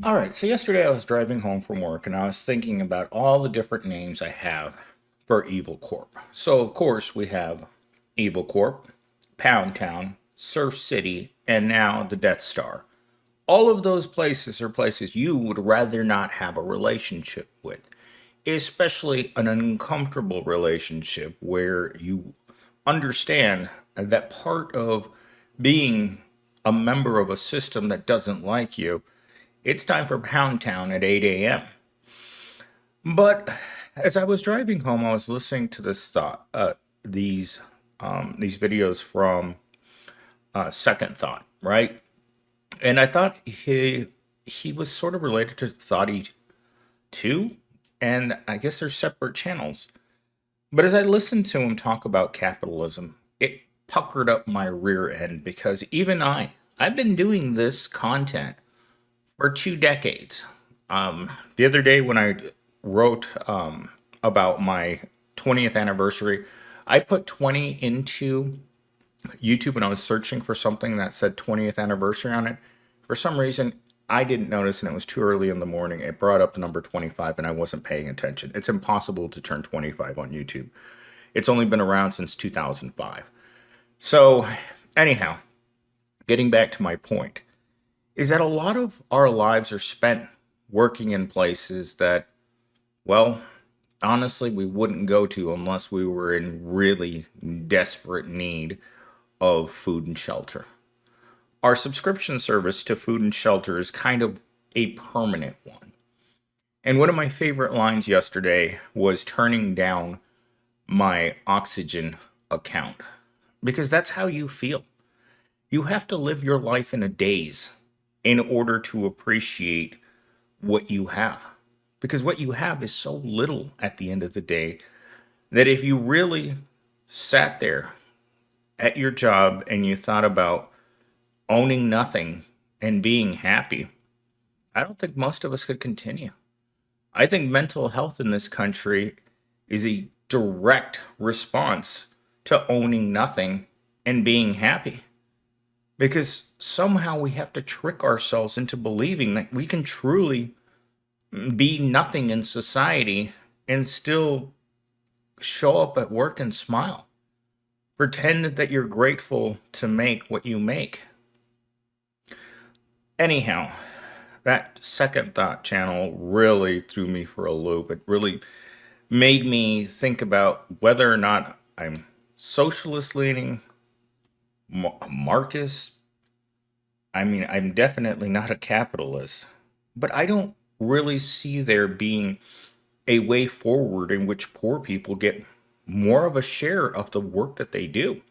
All right, so yesterday I was driving home from work and I was thinking about all the different names I have for Evil Corp. So, of course, we have Evil Corp, Pound Town, Surf City, and now the Death Star. All of those places are places you would rather not have a relationship with, especially an uncomfortable relationship where you understand that part of being a member of a system that doesn't like you, it's time for Pound Town at 8 a.m. But as I was driving home, I was listening to these these videos from Second Thought, right? And I thought he was sort of related to Thoughty too, and I guess they're separate channels. But as I listened to him talk about capitalism, it puckered up my rear end because I've been doing this content for 2 decades. The other day when I wrote about my 20th anniversary, I put 20 into YouTube and I was searching for something that said 20th anniversary on it. For some reason, I didn't notice and it was too early in the morning. It brought up the number 25 and I wasn't paying attention. It's impossible to turn 25 on YouTube. It's only been around since 2005. So, anyhow, getting back to my point is that a lot of our lives are spent working in places that, well, honestly, we wouldn't go to unless we were in really desperate need of food and shelter. Our subscription service to food and shelter is kind of a permanent one. And one of my favorite lines yesterday was turning down my oxygen account because that's how you feel. You have to live your life in a daze in order to appreciate what you have. Because what you have is so little at the end of the day that if you really sat there at your job and you thought about owning nothing and being happy, I don't think most of us could continue. I think mental health in this country is a direct response to owning nothing and being happy. Because somehow we have to trick ourselves into believing that we can truly be nothing in society and still show up at work and smile. Pretend that you're grateful to make what you make. Anyhow, that Second Thought channel really threw me for a loop. It really made me think about whether or not I'm socialist leaning, Marcus. I mean, I'm definitely not a capitalist, but I don't really see there being a way forward in which poor people get more of a share of the work that they do.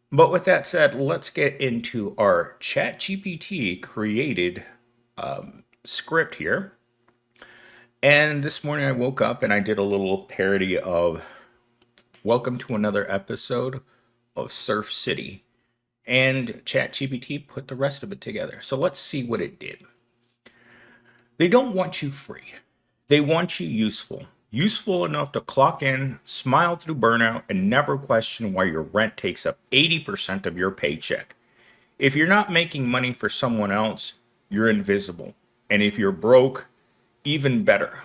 But with that said, let's get into our ChatGPT created script here. And this morning I woke up and I did a little parody of Welcome to another episode of Surf City. And ChatGPT put the rest of it together. So let's see what it did. They don't want you free. They want you useful. Useful enough to clock in, smile through burnout, and never question why your rent takes up 80% of your paycheck. If you're not making money for someone else, you're invisible. And if you're broke, even better.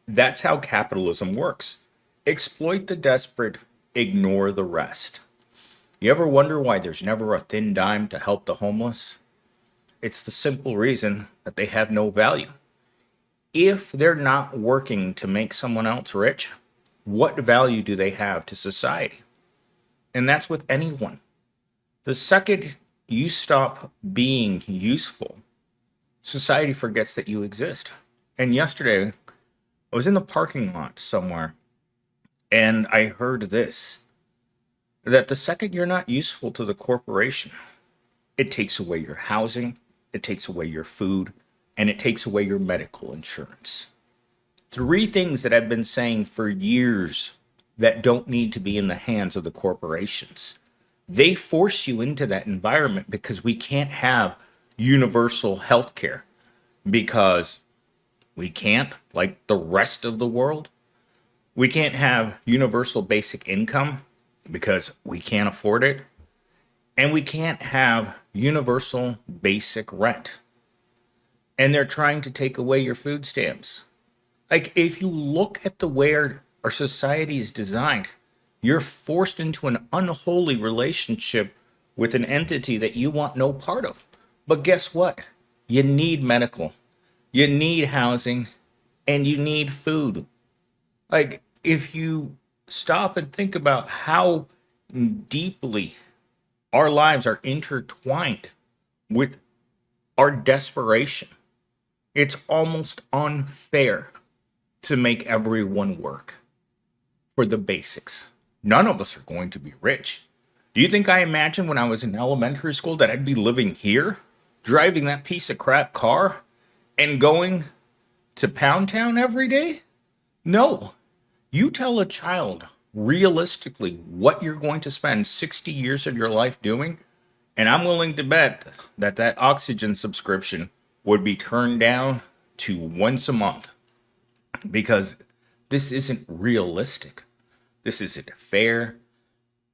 That's how capitalism works. Exploit the desperate, ignore the rest. You ever wonder why there's never a thin dime to help the homeless? It's the simple reason that they have no value. If they're not working to make someone else rich, what value do they have to society? And that's with anyone. The second you stop being useful, society forgets that you exist. And yesterday, I was in the parking lot somewhere and I heard this that the second you're not useful to the corporation, it takes away your housing, it takes away your food, and it takes away your medical insurance. Three things that I've been saying for years that don't need to be in the hands of the corporations. They force you into that environment because we can't have universal health care because we can't, like the rest of the world. We can't have universal basic income because we can't afford it. And we can't have universal basic rent. and they're trying to take away your food stamps. Like, if you look at the way our society is designed, you're forced into an unholy relationship with an entity that you want no part of. But guess what? You need medical, you need housing, and you need food. Like, if you stop and think about how deeply our lives are intertwined with our desperation, it's almost unfair to make everyone work for the basics. None of us are going to be rich. Do you think I imagined when I was in elementary school that I'd be living here, driving that piece of crap car, and going to Pound Town every day? No. You tell a child realistically what you're going to spend 60 years of your life doing, and I'm willing to bet that that oxygen subscription would be turned down to once a month because this isn't realistic. This isn't fair.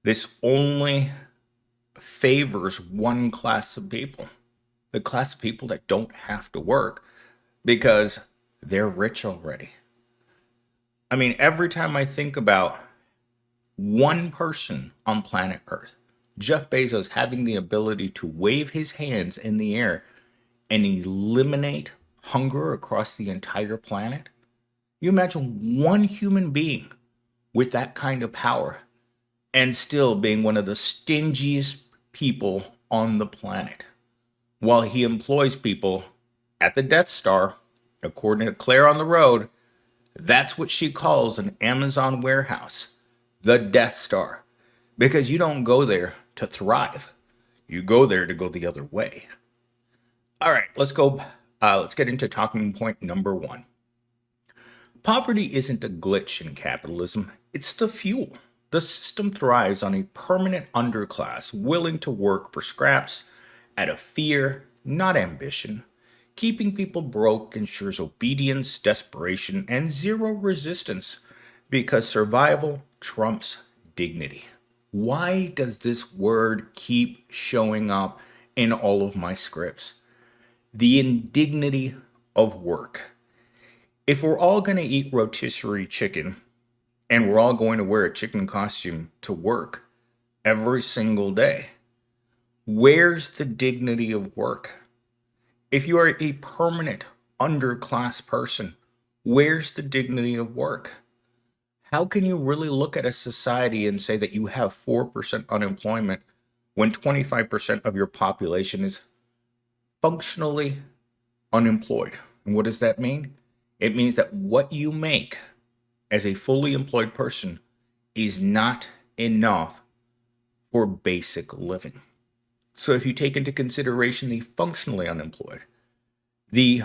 This only favors one class of people, the class of people that don't have to work because they're rich already. I mean, every time I think about one person on planet Earth, Jeff Bezos having the ability to wave his hands in the air and eliminate hunger across the entire planet, you imagine one human being with that kind of power and still being one of the stingiest people on the planet, while he employs people at the Death Star. According to Claire on the road, that's what she calls an Amazon warehouse, the Death Star, because you don't go there to thrive. You go there to go the other way. All right, let's go. Let's get into talking point number one. Poverty isn't a glitch in capitalism, it's the fuel. The system thrives on a permanent underclass willing to work for scraps out of fear, not ambition. Keeping people broke ensures obedience, desperation, and zero resistance because survival trumps dignity. Why does this word keep showing up in all of my scripts? The indignity of work. If we're all going to eat rotisserie chicken and we're all going to wear a chicken costume to work every single day, where's the dignity of work? If you are a permanent underclass person, where's the dignity of work? How can you really look at a society and say that you have 4% unemployment when 25% of your population is functionally unemployed? And what does that mean? It means that what you make as a fully employed person is not enough for basic living. So if you take into consideration the functionally unemployed, the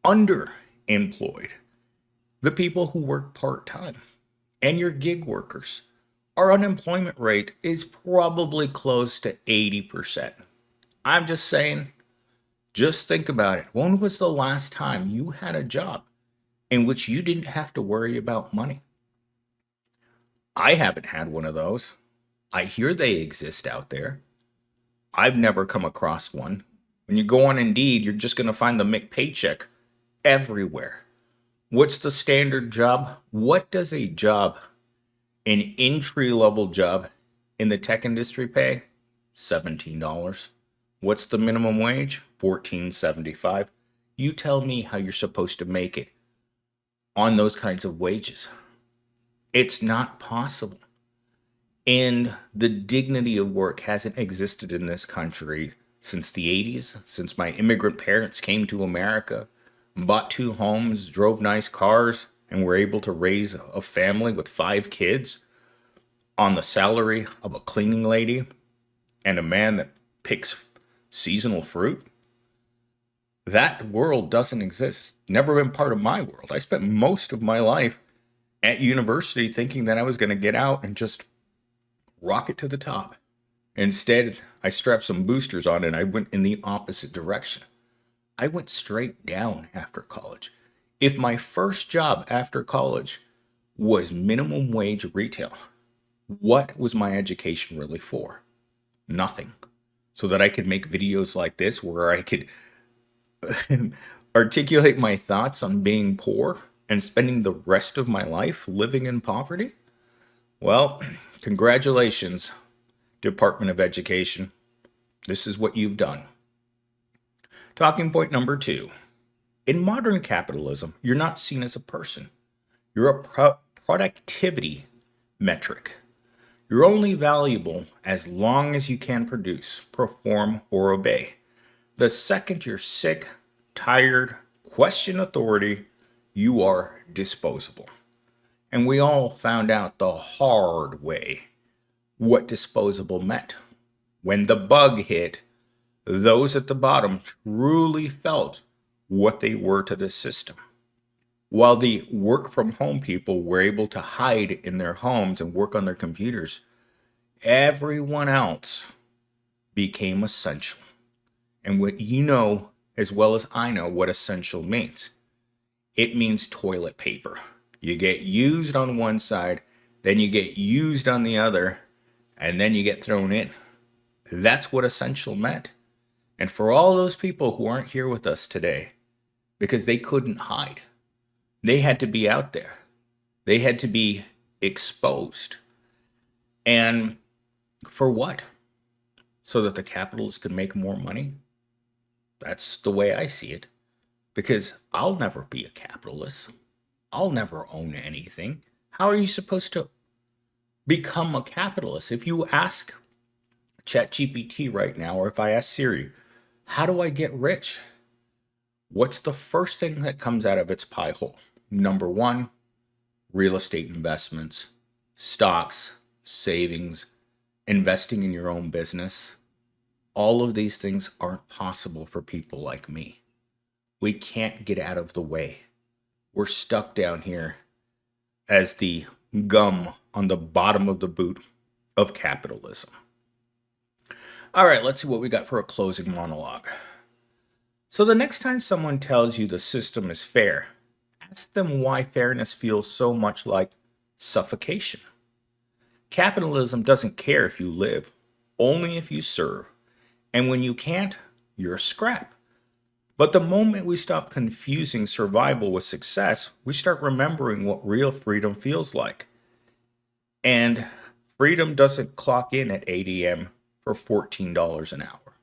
underemployed, the people who work part-time, and your gig workers, our unemployment rate is probably close to 80%. I'm just saying, just think about it. When was the last time you had a job in which you didn't have to worry about money? I haven't had one of those. I hear they exist out there. I've never come across one. When you go on Indeed, you're just going to find the McPaycheck everywhere. What's the standard job? What does a job, an entry-level job in the tech industry pay? $17. What's the minimum wage? $14.75. You tell me how you're supposed to make it on those kinds of wages. It's not possible. And the dignity of work hasn't existed in this country since the 80s, since my immigrant parents came to America, bought 2 homes, drove nice cars, and were able to raise a family with 5 kids on the salary of a cleaning lady and a man that picks seasonal fruit. That world doesn't exist. Never been part of my world. I spent most of my life at university thinking that I was going to get out and just rocket to the top. Instead, I strapped some boosters on and I went in the opposite direction. I went straight down after college. If my first job after college was minimum wage retail, what was my education really for? Nothing. So that I could make videos like this where I could articulate my thoughts on being poor and spending the rest of my life living in poverty? Well, congratulations, Department of Education. This is what you've done. Talking point number two. In modern capitalism, you're not seen as a person. You're a productivity metric. You're only valuable as long as you can produce, perform, or obey. The second you're sick, tired, question authority, you are disposable. And we all found out the hard way what disposable meant. When the bug hit, those at the bottom truly felt what they were to the system. While the work from home people were able to hide in their homes and work on their computers, everyone else became essential. And what you know, as well as I know, what essential means. It means toilet paper. You get used on one side, then you get used on the other, and then you get thrown in. That's what essential meant. And for all those people who aren't here with us today, because they couldn't hide, they had to be out there. They had to be exposed. And for what? So that the capitalists could make more money? That's the way I see it. Because I'll never be a capitalist. I'll never own anything. How are you supposed to become a capitalist? If you ask ChatGPT right now, or if I ask Siri, how do I get rich? What's the first thing that comes out of its pie hole? Number one, real estate investments, stocks, savings, investing in your own business. All of these things aren't possible for people like me. We can't get out of the way. We're stuck down here as the gum on the bottom of the boot of capitalism. All right, let's see what we got for a closing monologue. So the next time someone tells you the system is fair, ask them why fairness feels so much like suffocation. Capitalism doesn't care if you live, only if you serve. And when you can't, you're a scrap. But the moment we stop confusing survival with success, we start remembering what real freedom feels like. And freedom doesn't clock in at 8 a.m. for $14 an hour.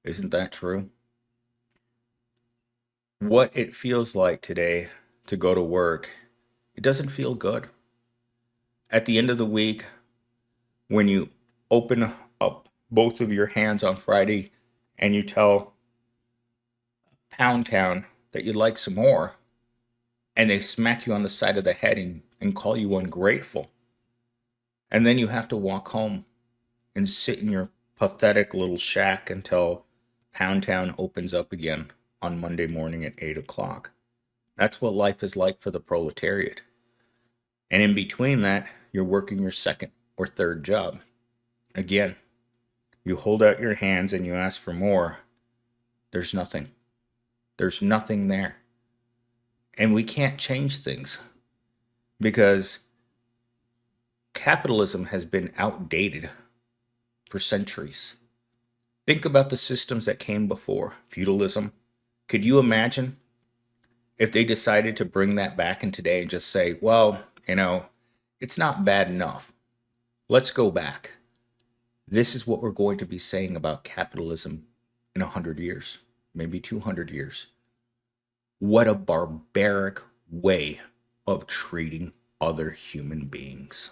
Isn't that true? What it feels like today to go to work, it doesn't feel good. At the end of the week, when you open up both of your hands on Friday and you tell Pound Town that you'd like some more, and they smack you on the side of the head and call you ungrateful. And then you have to walk home and sit in your pathetic little shack until Pound Town opens up again on Monday morning at 8 o'clock. That's what life is like for the proletariat. And in between that, you're working your second or third job. Again, you hold out your hands and you ask for more. There's nothing. There's nothing there. And we can't change things because capitalism has been outdated for centuries. Think about the systems that came before feudalism. Could you imagine if they decided to bring that back in today and just say, well, it's not bad enough. Let's go back. This is what we're going to be saying about capitalism in 100 years, maybe 200 years. What a barbaric way of treating other human beings.